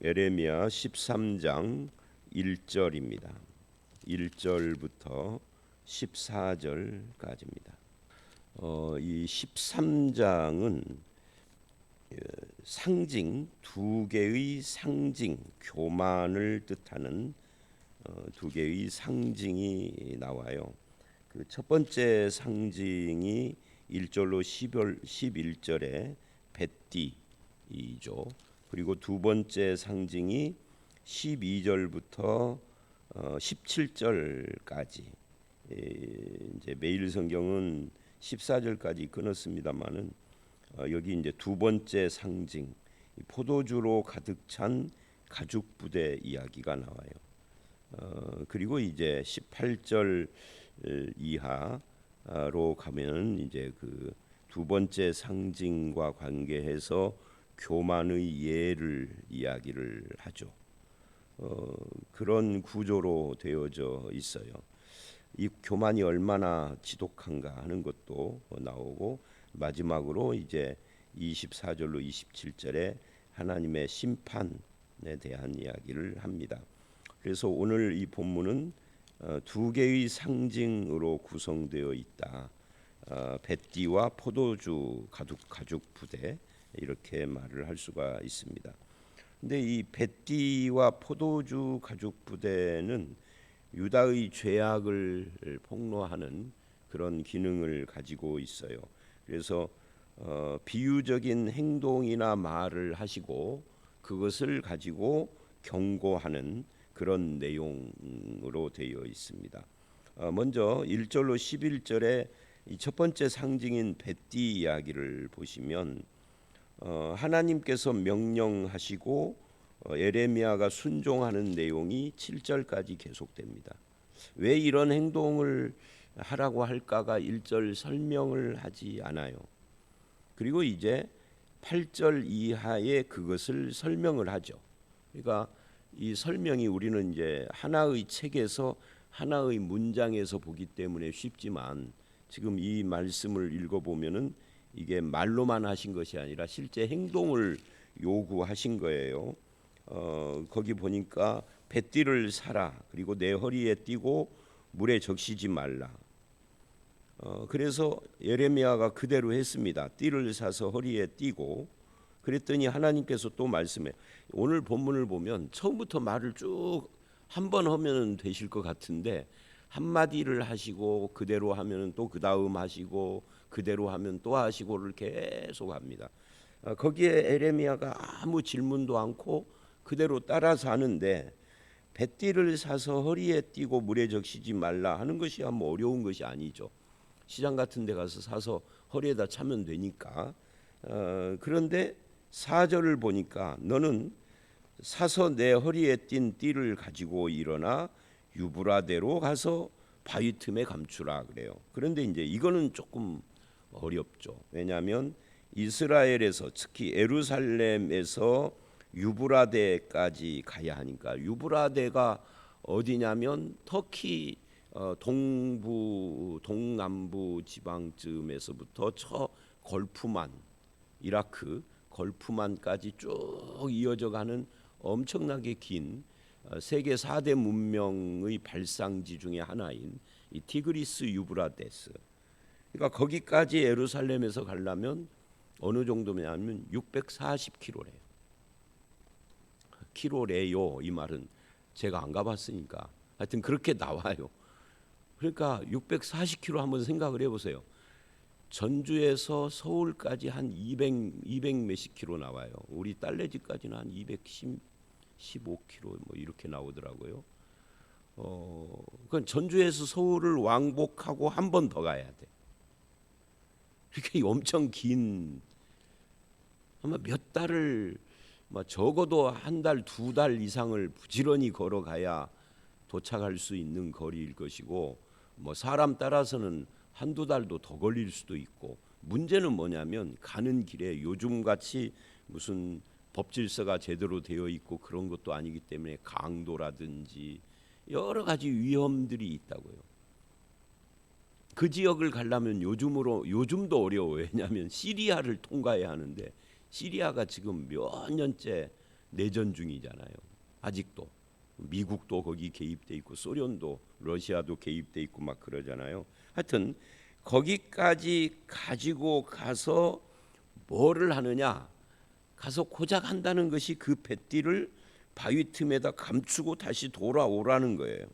에레미야 13장 1절입니다. 1절부터 14절까지입니다. 이 13장은 상징, 두 개의 상징, 교만을 뜻하는 두 개의 상징이 나와요. 그 첫 번째 상징이 1절로 11절에 뱃띠이죠. 그리고 두 번째 상징이 12절부터 17절까지. 이제 매일 성경은 14절까지 끊었습니다만은 여기 이제 두 번째 상징, 포도주로 가득 찬 가죽 부대 이야기가 나와요. 그리고 이제 18절 이하로 가면은 이제 그 두 번째 상징과 관계해서 교만의 예를 이야기를 하죠. 그런 구조로 되어져 있어요. 이 교만이 얼마나 지독한가 하는 것도 나오고, 마지막으로 이제 24절로 27절에 하나님의 심판에 대한 이야기를 합니다. 그래서 오늘 이 본문은 두 개의 상징으로 구성되어 있다. 뱃띠와 포도주 가죽 부대, 이렇게 말을 할 수가 있습니다. 근데 이 뱃띠와 포도주 가죽 부대는 유다의 죄악을 폭로하는 그런 기능을 가지고 있어요. 그래서 비유적인 행동이나 말을 하시고 그것을 가지고 경고하는 그런 내용으로 되어 있습니다. 먼저 1절로 11절에 이 첫 번째 상징인 뱃띠 이야기를 보시면 하나님께서 명령하시고 에레미야가 순종하는 내용이 7절까지 계속됩니다. 왜 이런 행동을 하라고 할까가 1절 설명을 하지 않아요. 그리고 이제 8절 이하에 그것을 설명을 하죠. 그러니까 이 설명이 우리는 이제 하나의 책에서 하나의 문장에서 보기 때문에 쉽지만, 지금 이 말씀을 읽어보면은 이게 말로만 하신 것이 아니라 실제 행동을 요구하신 거예요. 거기 보니까 뱃띠를 사라, 그리고 내 허리에 띠고 물에 적시지 말라. 그래서 예레미야가 그대로 했습니다. 띠를 사서 허리에 띠고, 그랬더니 하나님께서 또 말씀해. 오늘 본문을 보면 처음부터 말을 쭉 한 번 하면 되실 것 같은데, 한마디를 하시고 그대로 하면 또 그 다음 하시고 그대로 하면 또 하시고를 계속 합니다. 거기에 에레미야가 아무 질문도 않고 그대로 따라서 하는데, 뱃띠를 사서 허리에 띠고 물에 적시지 말라 하는 것이 뭐 어려운 것이 아니죠. 시장 같은 데 가서 사서 허리에다 차면 되니까. 그런데 4절을 보니까 너는 사서 내 허리에 띈 띠를 가지고 일어나 유브라데로 가서 바위 틈에 감추라 그래요. 그런데 이제 이거는 조금 어렵죠. 왜냐하면 이스라엘에서, 특히 예루살렘에서 유브라데까지 가야 하니까. 유브라데가 어디냐면 터키 동남부 지방쯤에서부터 저 걸프만, 이라크 걸프만까지 쭉 이어져 가는 엄청나게 긴 세계 4대 문명의 발상지 중에 하나인 이 티그리스 유브라데스. 그러니까 거기까지 예루살렘에서 가려면 어느 정도냐면 640km래요. 키로래요. 이 말은 제가 안 가봤으니까 하여튼 그렇게 나와요. 그러니까 640km 한번 생각을 해보세요. 전주에서 서울까지 한 200 몇십 킬로 나와요. 우리 딸내집까지는 한 215km 뭐 이렇게 나오더라고요. 그건 전주에서 서울을 왕복하고 한 번 더 가야 돼. 이렇게 엄청 긴, 아마 몇 달을, 적어도 한 달, 두 달 이상을 부지런히 걸어가야 도착할 수 있는 거리일 것이고, 사람 따라서는 한두 달도 더 걸릴 수도 있고. 문제는 뭐냐면 가는 길에 요즘같이 무슨 법질서가 제대로 되어 있고 그런 것도 아니기 때문에 강도라든지 여러 가지 위험들이 있다고요. 그 지역을 가려면 요즘도 어려워요. 왜냐하면 시리아를 통과해야 하는데, 시리아가 지금 몇 년째 내전 중이잖아요. 아직도 미국도 거기 개입돼 있고 소련도 러시아도 개입돼 있고 막 그러잖아요. 하여튼 거기까지 가지고 가서 뭐를 하느냐? 가서 고작 한다는 것이 그 뱃띠를 바위 틈에다 감추고 다시 돌아오라는 거예요.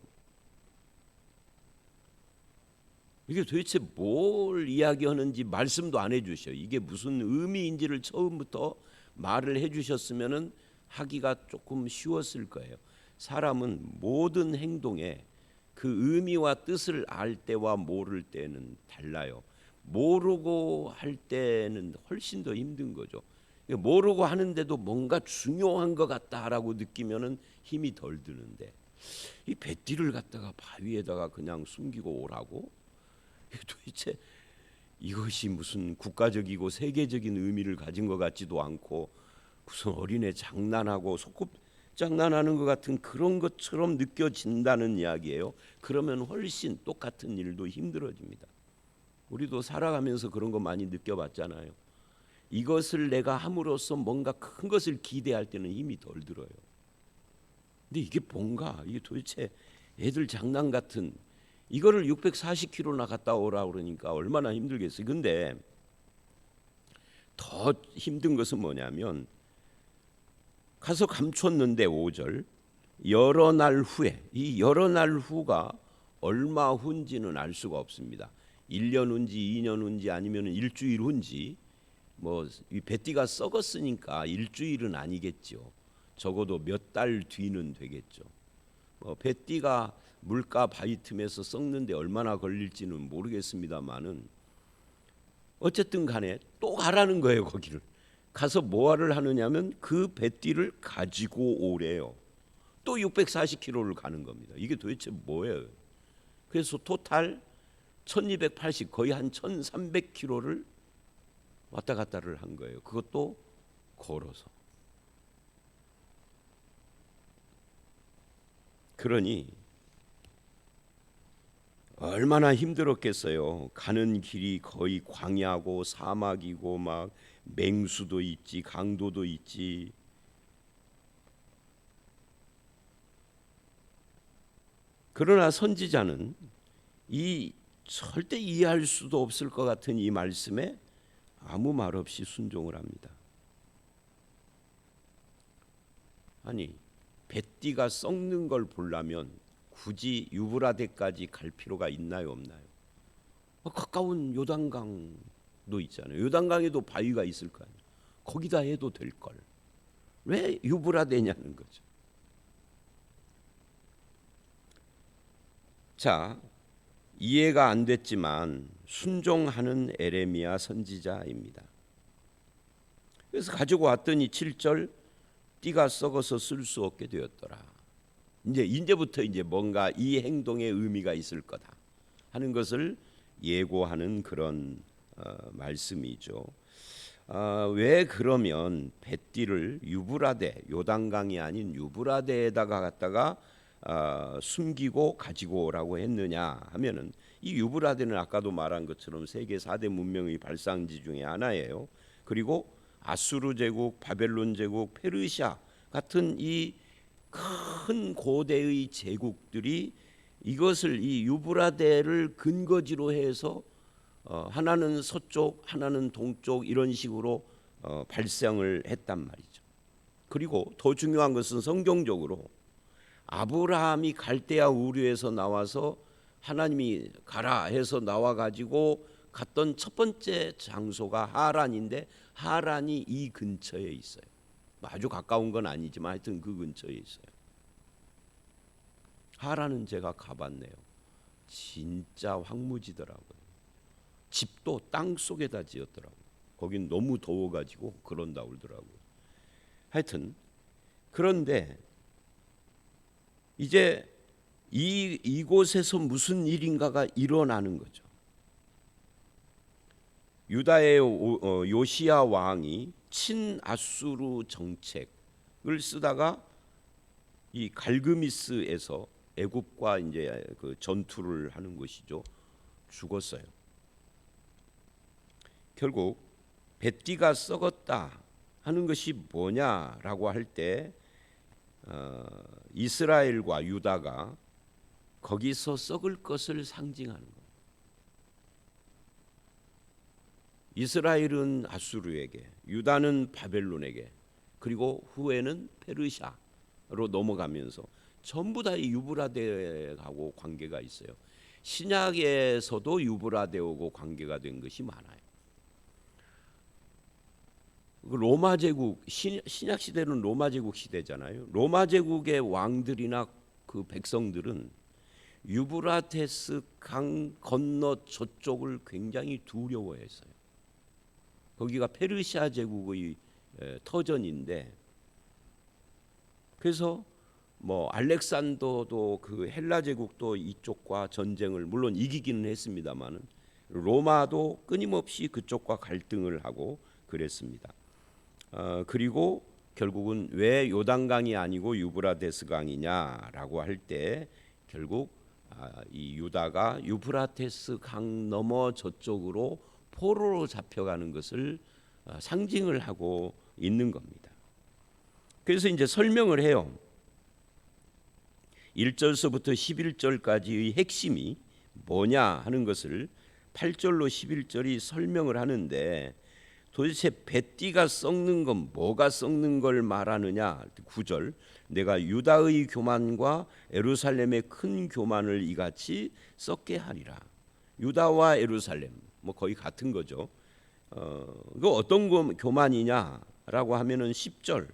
이게 도대체 뭘 이야기하는지 말씀도 안 해주셔. 이게 무슨 의미인지를 처음부터 말을 해주셨으면은 하기가 조금 쉬웠을 거예요. 사람은 모든 행동에 그 의미와 뜻을 알 때와 모를 때는 달라요. 모르고 할 때는 훨씬 더 힘든 거죠. 모르고 하는데도 뭔가 중요한 것 같다라고 느끼면은 힘이 덜 드는데 이 뱃띠를 갖다가 바위에다가 그냥 숨기고 오라고? 도대체 이것이 무슨 국가적이고 세계적인 의미를 가진 것 같지도 않고 무슨 어린애 장난하고 소꿉 장난하는 것 같은 그런 것처럼 느껴진다는 이야기예요. 그러면 훨씬 똑같은 일도 힘들어집니다. 우리도 살아가면서 그런 거 많이 느껴봤잖아요. 이것을 내가 함으로써 뭔가 큰 것을 기대할 때는 힘이 덜 들어요. 근데 이게 뭔가 이게 도대체 애들 장난 같은 이거를 640km나 갔다 오라 그러니까 얼마나 힘들겠어요. 근데 더 힘든 것은 뭐냐면 가서 감췄는데 5절 여러 날 후에 이 여러 날 후가 얼마 후인지는 알 수가 없습니다. 1년 후인지 2년 후인지 아니면 일주일 후인지 뭐 이 뱃띠가 썩었으니까 일주일은 아니겠죠. 적어도 몇 달 뒤는 되겠죠. 뭐 뱃띠가 물가 바위 틈에서 썩는데 얼마나 걸릴지는 모르겠습니다만은 어쨌든 간에 또 가라는 거예요. 거기를 가서 뭐를 하느냐면 그 뱃띠를 가지고 오래요. 또 640km를 가는 겁니다. 이게 도대체 뭐예요? 그래서 토탈 1280 거의 한 1300km를 왔다 갔다를 한 거예요. 그것도 걸어서. 그러니 얼마나 힘들었겠어요. 가는 길이 거의 광야고 사막이고 막 맹수도 있지 강도도 있지. 그러나 선지자는 이 절대 이해할 수도 없을 것 같은 이 말씀에 아무 말 없이 순종을 합니다. 아니 뱃띠가 썩는 걸 보려면 굳이 유브라데까지 갈 필요가 있나요 없나요? 가까운 요단강도 있잖아요. 요단강에도 바위가 있을 거 아니에요. 거기다 해도 될 걸. 왜 유브라데냐는 거죠. 자, 이해가 안 됐지만 순종하는 에레미야 선지자입니다. 그래서 가지고 왔더니 7절 띠가 썩어서 쓸 수 없게 되었더라. 이제부터 뭔가 이 행동에 의미가 있을 거다 하는 것을 예고하는 그런 말씀이죠. 왜 그러면 뱃띠를 유브라데 요단강이 아닌 유브라데에다가 갖다가 숨기고 가지고 오라고 했느냐 하면은 이 유브라데는 아까도 말한 것처럼 세계 4대 문명의 발상지 중에 하나예요. 그리고 아수르 제국, 바벨론 제국, 페르시아 같은 이 큰 고대의 제국들이 이것을 이 유브라데를 근거지로 해서 하나는 서쪽, 하나는 동쪽 이런 식으로 발생을 했단 말이죠. 그리고 더 중요한 것은 성경적으로 아브라함이 갈대아 우르에서 나와서 하나님이 가라 해서 나와 가지고 갔던 첫 번째 장소가 하란인데 하란이 이 근처에 있어요. 아주 가까운 건 아니지만 하여튼 그 근처에 있어요. 하란은 제가 가봤네요. 진짜 황무지더라고요. 집도 땅 속에다 지었더라고요. 거긴 너무 더워가지고 그런다 그러더라고요. 하여튼 그런데 이제 이곳에서 무슨 일인가가 일어나는 거죠. 유다의 요시야 왕이 친아수르 정책을 쓰다가 이 갈그미스에서 애굽과 이제 그 전투를 하는 것이죠. 죽었어요. 결국 뱃띠가 썩었다 하는 것이 뭐냐라고 할 때 이스라엘과 유다가 거기서 썩을 것을 상징하는 거예요. 이스라엘은 아수르에게, 유다는 바벨론에게, 그리고 후에는 페르시아로 넘어가면서 전부 다 유브라데하고 관계가 있어요. 신약에서도 유브라데하고 관계가 된 것이 많아요. 로마 제국, 신약 시대는 로마 제국 시대잖아요. 로마 제국의 왕들이나 그 백성들은 유브라테스 강 건너 저쪽을 굉장히 두려워했어요. 거기가 페르시아 제국의 터전인데, 그래서 뭐 알렉산더도 그 헬라 제국도 이쪽과 전쟁을 물론 이기기는 했습니다만은 로마도 끊임없이 그쪽과 갈등을 하고 그랬습니다. 그리고 결국은 왜 요단강이 아니고 유브라데스 강이냐라고 할 때 결국 이 유다가 유브라테스 강 넘어 저쪽으로 포로로 잡혀가는 것을 상징을 하고 있는 겁니다. 그래서 이제 설명을 해요. 1절서부터 11절까지의 핵심이 뭐냐 하는 것을 8절로 11절이 설명을 하는데, 도대체 뱃띠가 썩는 건 뭐가 썩는 걸 말하느냐. 9절, 내가 유다의 교만과 에루살렘의 큰 교만을 이같이 썩게 하리라. 유다와 에루살렘 뭐 거의 같은 거죠. 그 어떤 교만이냐라고 하면은 10절,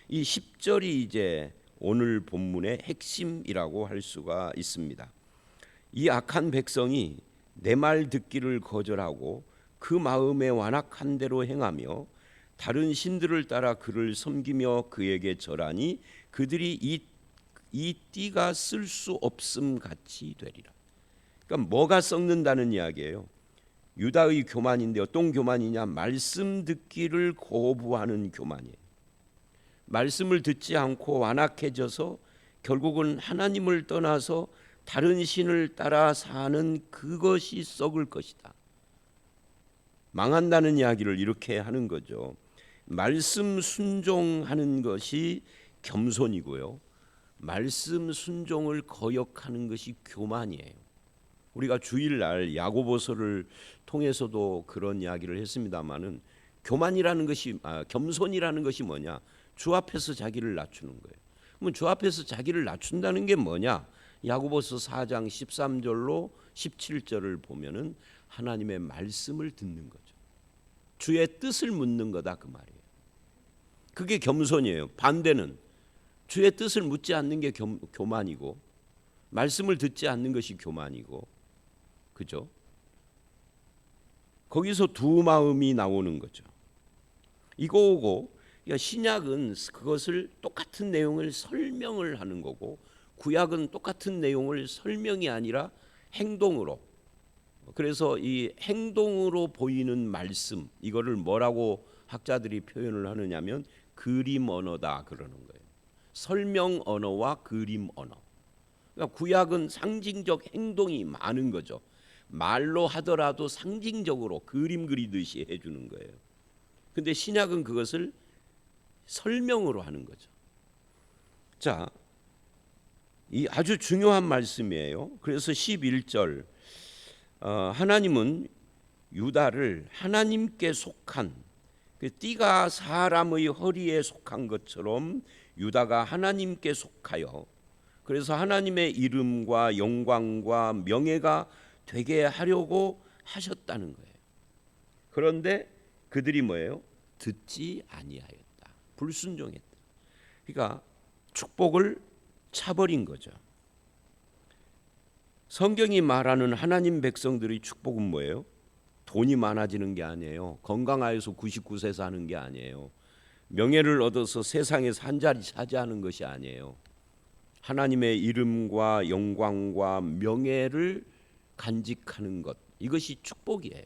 이 10절이 이제 오늘 본문의 핵심이라고 할 수가 있습니다. 이 악한 백성이 내 말 듣기를 거절하고 그 마음에 완악한 대로 행하며 다른 신들을 따라 그를 섬기며 그에게 절하니 그들이 이 띠가 쓸 수 없음 같이 되리라. 그러니까 뭐가 썩는다는 이야기예요. 유다의 교만인데 어떤 교만이냐? 말씀 듣기를 거부하는 교만이에요. 말씀을 듣지 않고 완악해져서 결국은 하나님을 떠나서 다른 신을 따라 사는 그것이 썩을 것이다. 망한다는 이야기를 이렇게 하는 거죠. 말씀 순종하는 것이 겸손이고요, 말씀 순종을 거역하는 것이 교만이에요. 우리가 주일날 야고보서를 통해서도 그런 이야기를 했습니다마는 교만이라는 것이 겸손이라는 것이 뭐냐? 주 앞에서 자기를 낮추는 거예요. 그럼 주 앞에서 자기를 낮춘다는 게 뭐냐? 야고보서 4장 13절로 17절을 보면은 하나님의 말씀을 듣는 거죠. 주의 뜻을 묻는 거다 그 말이에요. 그게 겸손이에요. 반대는 주의 뜻을 묻지 않는 게 교만이고, 말씀을 듣지 않는 것이 교만이고, 그죠? 거기서 두 마음이 나오는 거죠. 이거고, 신약은 그것을 똑같은 내용을 설명을 하는 거고, 구약은 똑같은 내용을 설명이 아니라 행동으로. 그래서 이 행동으로 보이는 말씀, 이거를 뭐라고 학자들이 표현을 하느냐면 그림 언어다 그러는 거예요. 설명 언어와 그림 언어. 그러니까 구약은 상징적 행동이 많은 거죠. 말로 하더라도 상징적으로 그림 그리듯이 해주는 거예요. 근데 신약은 그것을 설명으로 하는 거죠. 자, 이 아주 중요한 말씀이에요. 그래서 11절, 하나님은 유다를 하나님께 속한, 그 띠가 사람의 허리에 속한 것처럼 유다가 하나님께 속하여, 그래서 하나님의 이름과 영광과 명예가 되게 하려고 하셨다는 거예요. 그런데 그들이 뭐예요? 듣지 아니하였다. 불순종했다. 그러니까 축복을 차버린 거죠. 성경이 말하는 하나님 백성들의 축복은 뭐예요? 돈이 많아지는 게 아니에요. 건강하여서 99세 사는 게 아니에요. 명예를 얻어서 세상에서 한 자리 차지하는 것이 아니에요. 하나님의 이름과 영광과 명예를 간직하는 것, 이것이 축복이에요.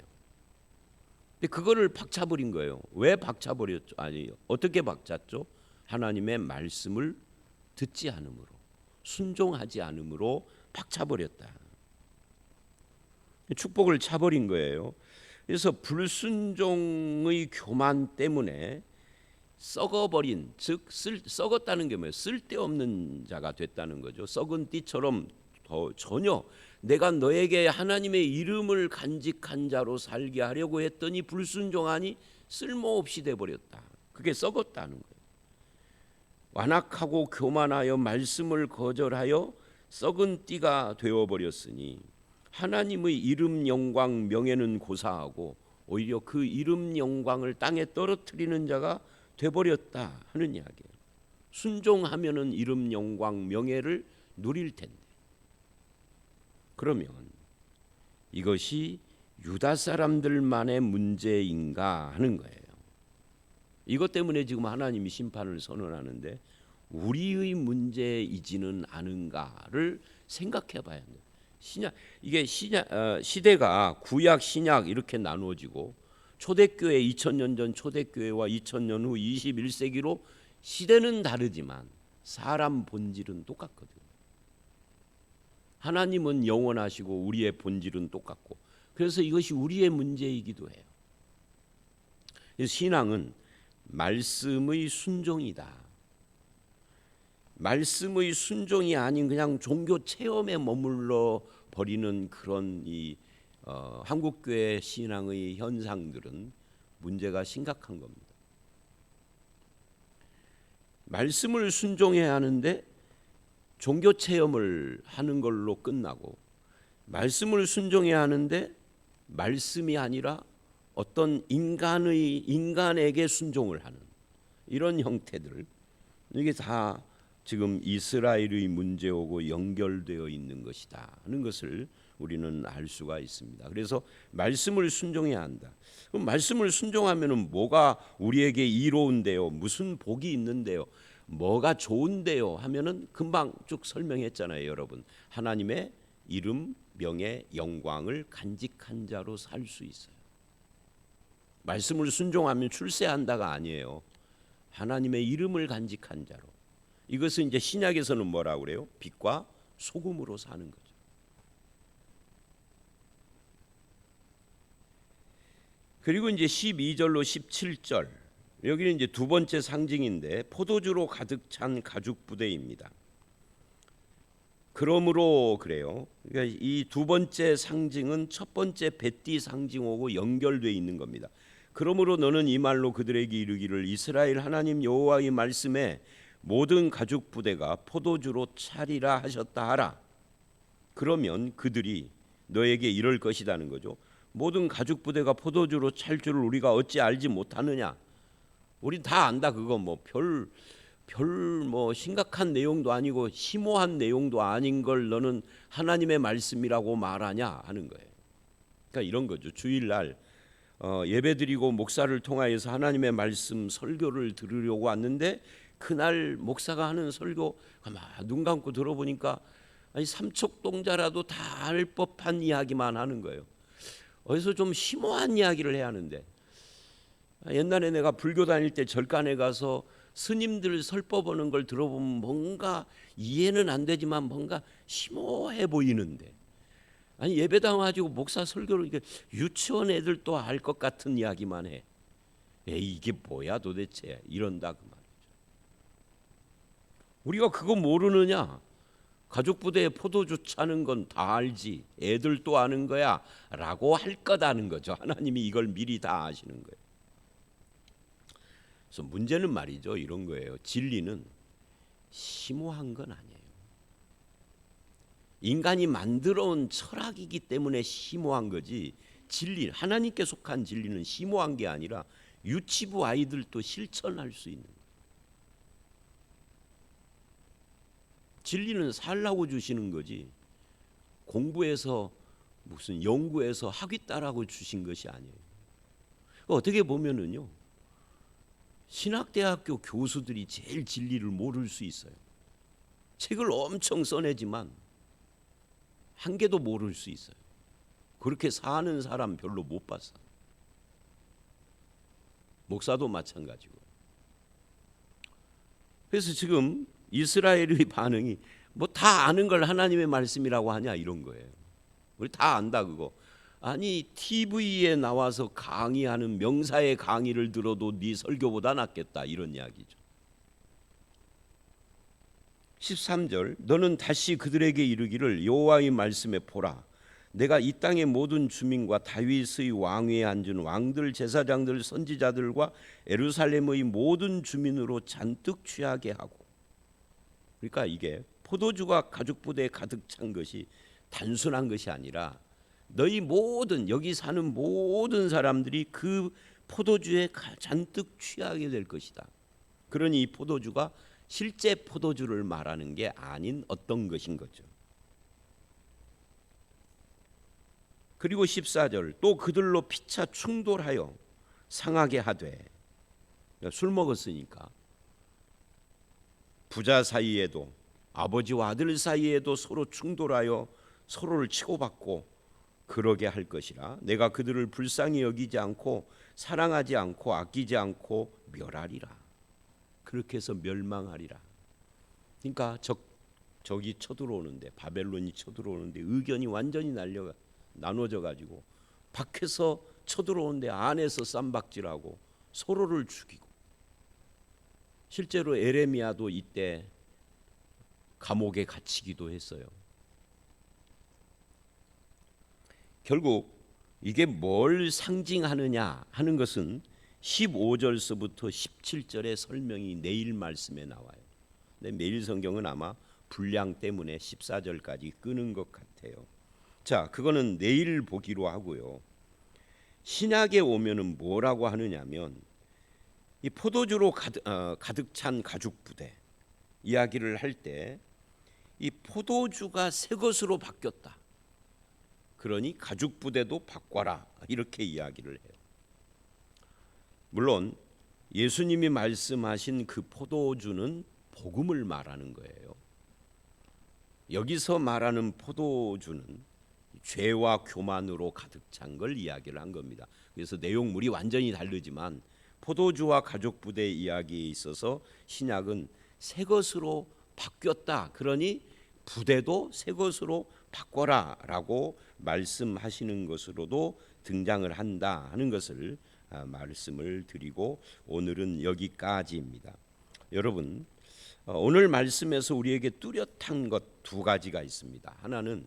근데 그거를 박차버린 거예요. 왜 박차버렸죠? 아니, 어떻게 박찼죠? 하나님의 말씀을 듣지 않음으로, 순종하지 않음으로 박차버렸다. 축복을 차버린 거예요. 그래서 불순종의 교만 때문에 썩어버린, 즉 썩었다는 게 뭐예요? 쓸데없는 자가 됐다는 거죠. 썩은 띠처럼 전혀 내가 너에게 하나님의 이름을 간직한 자로 살게 하려고 했더니 불순종하니 쓸모없이 돼버렸다. 그게 썩었다는 거예요. 완악하고 교만하여 말씀을 거절하여 썩은 띠가 되어버렸으니 하나님의 이름 영광 명예는 고사하고 오히려 그 이름 영광을 땅에 떨어뜨리는 자가 돼버렸다 하는 이야기예요. 순종하면은 이름 영광 명예를 누릴 텐데, 그러면 이것이 유다 사람들만의 문제인가 하는 거예요. 이것 때문에 지금 하나님이 심판을 선언하는데 우리의 문제이지는 않은가를 생각해 봐야 합니다. 이게 시대가 구약 신약 이렇게 나누어지고 초대교회 2000년 전 초대교회와 2000년 후 21세기로 시대는 다르지만 사람 본질은 똑같거든요. 하나님은 영원하시고 우리의 본질은 똑같고, 그래서 이것이 우리의 문제이기도 해요. 신앙은 말씀의 순종이다. 말씀의 순종이 아닌 그냥 종교 체험에 머물러 버리는 그런 한국교회 신앙의 현상들은 문제가 심각한 겁니다. 말씀을 순종해야 하는데 종교 체험을 하는 걸로 끝나고, 말씀을 순종해야 하는데 말씀이 아니라 어떤 인간에게 순종을 하는 이런 형태들, 이게 다 지금 이스라엘의 문제하고 연결되어 있는 것이다 하는 것을 우리는 알 수가 있습니다. 그래서 말씀을 순종해야 한다. 그럼 말씀을 순종하면은 뭐가 우리에게 이로운데요? 무슨 복이 있는데요? 뭐가 좋은데요? 하면은 금방 쭉 설명했잖아요, 여러분. 하나님의 이름, 명예, 영광을 간직한 자로 살 수 있어요. 말씀을 순종하면 출세한다가 아니에요. 하나님의 이름을 간직한 자로. 이것은 이제 신약에서는 뭐라고 그래요? 빛과 소금으로 사는 거죠. 그리고 이제 12절로 17절, 여기는 이제 두 번째 상징인데 포도주로 가득 찬 가죽 부대입니다. 그러므로 그래요. 그러니까 이 두 번째 상징은 첫 번째 뱃띠 상징하고 연결되어 있는 겁니다. 그러므로 너는 이 말로 그들에게 이르기를 이스라엘 하나님 여호와의 말씀에 모든 가죽 부대가 포도주로 차리라 하셨다 하라. 그러면 그들이 너에게 이럴 것이라는 거죠. 모든 가죽 부대가 포도주로 찰 줄을 우리가 어찌 알지 못하느냐. 우린 다 안다. 그거 뭐 별 뭐 심각한 내용도 아니고 심오한 내용도 아닌 걸 너는 하나님의 말씀이라고 말하냐 하는 거예요. 그러니까 이런 거죠. 주일날 예배드리고 목사를 통하여서 하나님의 말씀 설교를 들으려고 왔는데 그날 목사가 하는 설교 눈 감고 들어보니까 아니 삼척동자라도 다 알 법한 이야기만 하는 거예요. 어디서 좀 심오한 이야기를 해야 하는데, 옛날에 내가 불교 다닐 때 절간에 가서 스님들 설법하는 걸 들어보면 뭔가 이해는 안 되지만 뭔가 심오해 보이는데, 아니 예배당 가지고 목사 설교를 이게 유치원 애들도 알 것 같은 이야기만 해. 에이 이게 뭐야 도대체 이런다 그 말이죠. 우리가 그거 모르느냐? 가죽 부대에 포도주 차는 건 다 알지. 애들도 아는 거야 라고 할 거다는 거죠. 하나님이 이걸 미리 다 아시는 거예요. 그래서 문제는 말이죠. 이런 거예요. 진리는 심오한 건 아니에요. 인간이 만들어온 철학이기 때문에 심오한 거지, 진리, 하나님께 속한 진리는 심오한 게 아니라 유치부 아이들도 실천할 수 있는 거예요. 진리는 살라고 주시는 거지 공부해서 무슨 연구해서 학위 따라고 주신 것이 아니에요. 어떻게 보면은요, 신학대학교 교수들이 제일 진리를 모를 수 있어요. 책을 엄청 써내지만 한 개도 모를 수 있어요. 그렇게 사는 사람 별로 못 봤어. 목사도 마찬가지고. 그래서 지금 이스라엘의 반응이 뭐 다 아는 걸 하나님의 말씀이라고 하냐 이런 거예요. 우리 다 안다 그거. 아니 TV에 나와서 강의하는 명사의 강의를 들어도 네 설교보다 낫겠다, 이런 이야기죠. 13절, 너는 다시 그들에게 이르기를 여호와의 말씀에 보라, 내가 이 땅의 모든 주민과 다윗의 왕위에 앉은 왕들, 제사장들, 선지자들과 예루살렘의 모든 주민으로 잔뜩 취하게 하고. 그러니까 이게 포도주가 가죽 부대에 가득 찬 것이 단순한 것이 아니라 너희 모든, 여기 사는 모든 사람들이 그 포도주에 잔뜩 취하게 될 것이다. 그러니 이 포도주가 실제 포도주를 말하는 게 아닌 어떤 것인 거죠. 그리고 14절, 또 그들로 피차 충돌하여 상하게 하되. 술 먹었으니까 부자 사이에도, 아버지와 아들 사이에도 서로 충돌하여 서로를 치고받고 그러게 할 것이라. 내가 그들을 불쌍히 여기지 않고 사랑하지 않고 아끼지 않고 멸하리라. 그렇게 해서 멸망하리라. 그러니까 적이 쳐들어오는데, 바벨론이 쳐들어오는데 의견이 완전히 나눠져 가지고 밖에서 쳐들어오는데 안에서 쌈박질하고 서로를 죽이고. 실제로 에레미야도 이때 감옥에 갇히기도 했어요. 결국 이게 뭘 상징하느냐 하는 것은 15절서부터 17절의 설명이 내일 말씀에 나와요. 근데 매일 성경은 아마 분량 때문에 14절까지 끄는 것 같아요. 자, 그거는 내일 보기로 하고요. 신약에 오면은 뭐라고 하느냐면 이 포도주로 가득 찬 가죽 부대 이야기를 할 때 이 포도주가 새 것으로 바뀌었다. 그러니 가죽 부대도 바꿔라, 이렇게 이야기를 해요. 물론 예수님이 말씀하신 그 포도주는 복음을 말하는 거예요. 여기서 말하는 포도주는 죄와 교만으로 가득 찬 걸 이야기를 한 겁니다. 그래서 내용물이 완전히 다르지만 포도주와 가죽 부대 이야기에 있어서 신약은 새 것으로 바뀌었다. 그러니 부대도 새 것으로 바꿔라라고 말씀하시는 것으로도 등장을 한다 하는 것을 말씀을 드리고, 오늘은 여기까지입니다. 여러분, 오늘 말씀에서 우리에게 뚜렷한 것 두 가지가 있습니다. 하나는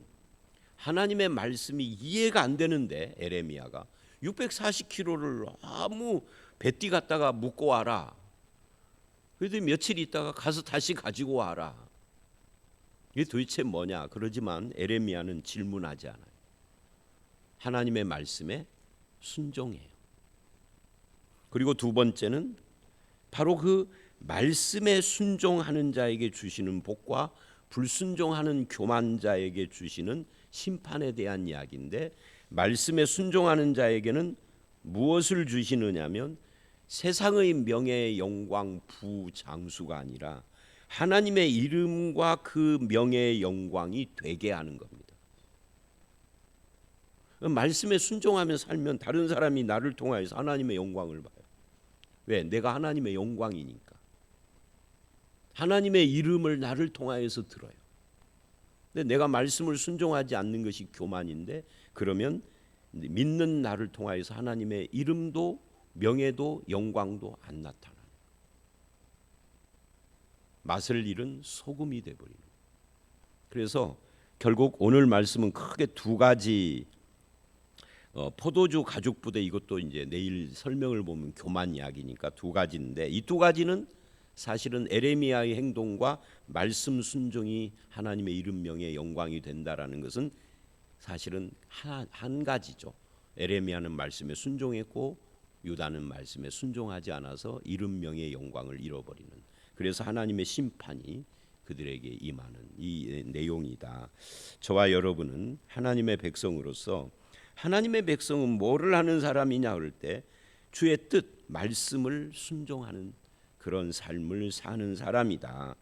하나님의 말씀이 이해가 안 되는데, 에레미야가 640km를 아무 배띠 갖다가 묶고 와라. 그래도 며칠 있다가 가서 다시 가지고 와라. 이게 도대체 뭐냐? 그러지만 에레미야는 질문하지 않아요. 하나님의 말씀에 순종해요. 그리고 두 번째는 바로 그 말씀에 순종하는 자에게 주시는 복과 불순종하는 교만자에게 주시는 심판에 대한 이야기인데, 말씀에 순종하는 자에게는 무엇을 주시느냐면 세상의 명예, 영광, 부, 장수가 아니라 하나님의 이름과 그 명예의 영광이 되게 하는 겁니다. 말씀에 순종하며 살면 다른 사람이 나를 통하여서 하나님의 영광을 봐요. 왜? 내가 하나님의 영광이니까. 하나님의 이름을 나를 통하여서 들어요. 근데 내가 말씀을 순종하지 않는 것이 교만인데, 그러면 믿는 나를 통하여서 하나님의 이름도 명예도 영광도 안 나타나요. 맛을 잃은 소금이 되어버리는. 그래서 결국 오늘 말씀은 크게 두 가지, 포도주 가죽 부대, 이것도 이제 내일 설명을 보면 교만 이야기니까 두 가지인데, 이 두 가지는 사실은 에레미야의 행동과 말씀 순종이 하나님의 이름 명예 영광이 된다라는 것은 사실은 한 가지죠. 에레미야는 말씀에 순종했고 유다는 말씀에 순종하지 않아서 이름 명예 영광을 잃어버리는, 그래서 하나님의 심판이 그들에게 임하는 이 내용이다. 저와 여러분은 하나님의 백성으로서, 하나님의 백성은 뭐를 하는 사람이냐 할 때 주의 뜻, 말씀을 순종하는 그런 삶을 사는 사람이다.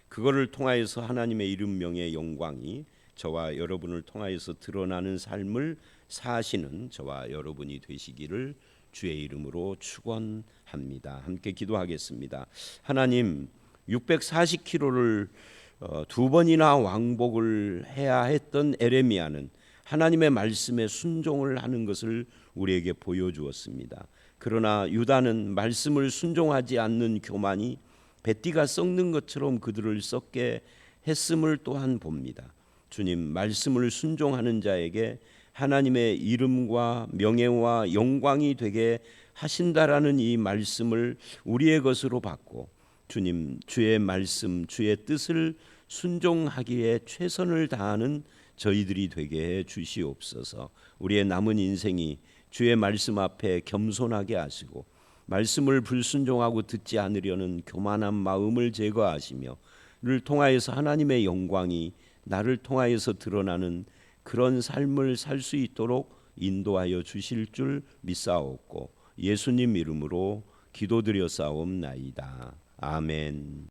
그거를 통하여서 하나님의 이름 명예 영광이 저와 여러분을 통하여서 드러나는 삶을 사시는 저와 여러분이 되시기를 주의 이름으로 축원합니다. 함께 기도하겠습니다. 하나님, 640km를 두 번이나 왕복을 해야 했던 에레미야는 하나님의 말씀에 순종을 하는 것을 우리에게 보여주었습니다. 그러나 유다는 말씀을 순종하지 않는 교만이 배띠가 썩는 것처럼 그들을 썩게 했음을 또한 봅니다. 주님, 말씀을 순종하는 자에게 하나님의 이름과 명예와 영광이 되게 하신다라는 이 말씀을 우리의 것으로 받고 주님, 주의 말씀, 주의 뜻을 순종하기에 최선을 다하는 저희들이 되게 해 주시옵소서. 우리의 남은 인생이 주의 말씀 앞에 겸손하게 하시고 말씀을 불순종하고 듣지 않으려는 교만한 마음을 제거하시며 를 통하여서 하나님의 영광이 나를 통하여서 드러나는 그런 삶을 살 수 있도록 인도하여 주실 줄 믿사옵고 예수님 이름으로 기도드려 싸움나이다. 아멘.